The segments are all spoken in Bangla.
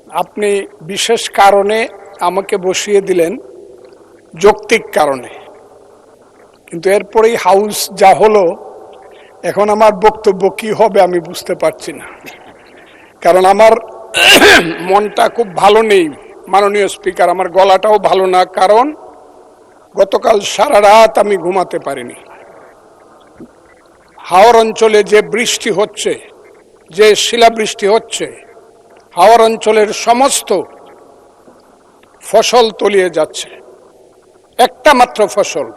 আপনি বিশেষ কারণে আমাকে বসিয়ে দিলেন, যৌক্তিক কারণে, কিন্তু এরপরেই হাউস যা হলো, এখন আমার বক্তব্য কি হবে আমি বুঝতে পারছি না। কারণ আমার মনটা খুব ভালো নেই মাননীয় স্পিকার, আমার গলাটাও ভালো না, কারণ গতকাল সারা রাত আমি ঘুমাতে পারিনি। হাওর অঞ্চলে যে বৃষ্টি হচ্ছে, যে শিলাবৃষ্টি হচ্ছে, হাওর অঞ্চলের সমস্ত ফসল তলিয়ে যাচ্ছে। একটা মাত্র ফসল,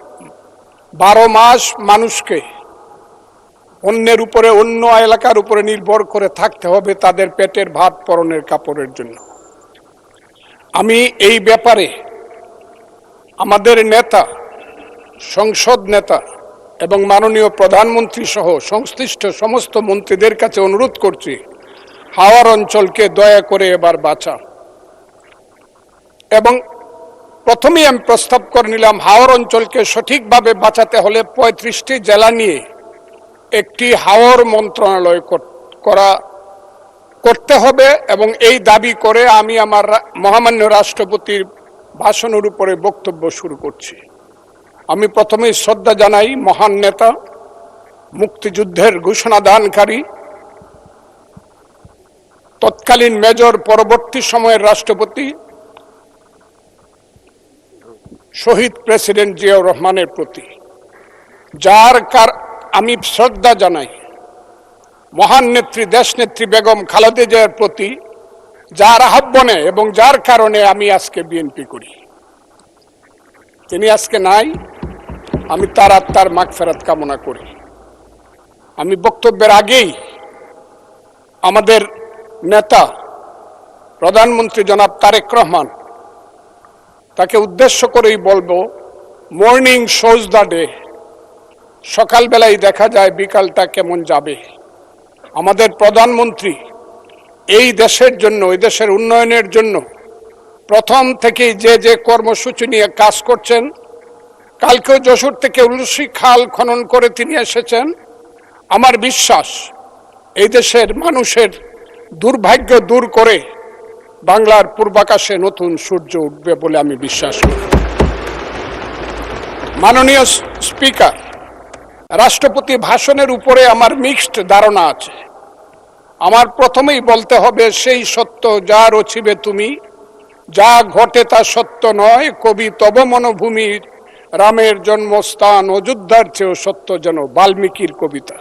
12 মাস মানুষকে অন্যের উপরে, অন্য এলাকার উপরে নির্ভর করে থাকতে হবে তাদের পেটের ভাত পরনের কাপড়ের জন্য। আমি এই ব্যাপারে আমাদের নেতা, সংসদ নেতা এবং মাননীয় প্রধানমন্ত্রী সহ সংশ্লিষ্ট সমস্ত মন্ত্রীদের কাছে অনুরোধ করছি, হাওর অঞ্চলকে দয়া করে এবার বাঁচা। এবং প্রথমেই আমি প্রস্তাব করে নিলাম, হাওর অঞ্চলকে সঠিকভাবে বাঁচাতে হলে 35টি জেলা নিয়ে একটি হাওর মন্ত্রণালয় করতে হবে, এবং এই দাবি করে আমি আমার মহামান্য রাষ্ট্রপতির ভাষণের উপরে বক্তব্য শুরু করছি। আমি প্রথমেই শ্রদ্ধা জানাই মহান নেতা, মুক্তিযুদ্ধের ঘোষণা দানকারী, তৎকালীন মেজর, পরবর্তী সময়ের রাষ্ট্রপতি শহীদ প্রেসিডেন্ট জিয়াউর রহমানের প্রতি, আমি শ্রদ্ধা জানাই মহান নেত্রী, দেশনেত্রী বেগম খালেদা জিয়ার প্রতি, যার আহ্বানে এবং যার কারণে আমি আজকে বিএনপি করি। তিনি আজকে নাই, আমি তার আত্মার মাগফিরাত কামনা করি। আমি বক্তব্যের আগেই আমাদের নেতা প্রধানমন্ত্রী জনাব তারেক রহমান, তাকে উদ্দেশ্য করেই বলবো, মর্নিং শোজ দ্য ডে। সকালবেলায় দেখা যায় বিকালটা কেমন যাবে। আমাদের প্রধানমন্ত্রী এই দেশের জন্য, এই দেশের উন্নয়নের জন্য প্রথম থেকেই যে কর্মসূচি নিয়ে কাজ করছেন, কালকেও যশোর থেকে উলসি খাল খনন করে তিনি এসেছেন। আমার বিশ্বাস এই দেশের মানুষের দুর্ভাগ্য দূর করে বাংলার পূর্বাকাশে নতুন সূর্য উঠবে বলে আমি বিশ্বাস করি। মাননীয় স্পিকার, রাষ্ট্রপতি ভাষণের উপরে আমার মিক্সড ধারণা আছে। আমার প্রথমেই বলতে হবে, সেই সত্য যা রচিবে তুমি, যা ঘটে তা সত্য নয়, কবি তব মনভূমির রামের জন্মস্থান অযোধ্যার চেয়েও সত্য যেন, বাল্মীকির কবিতা।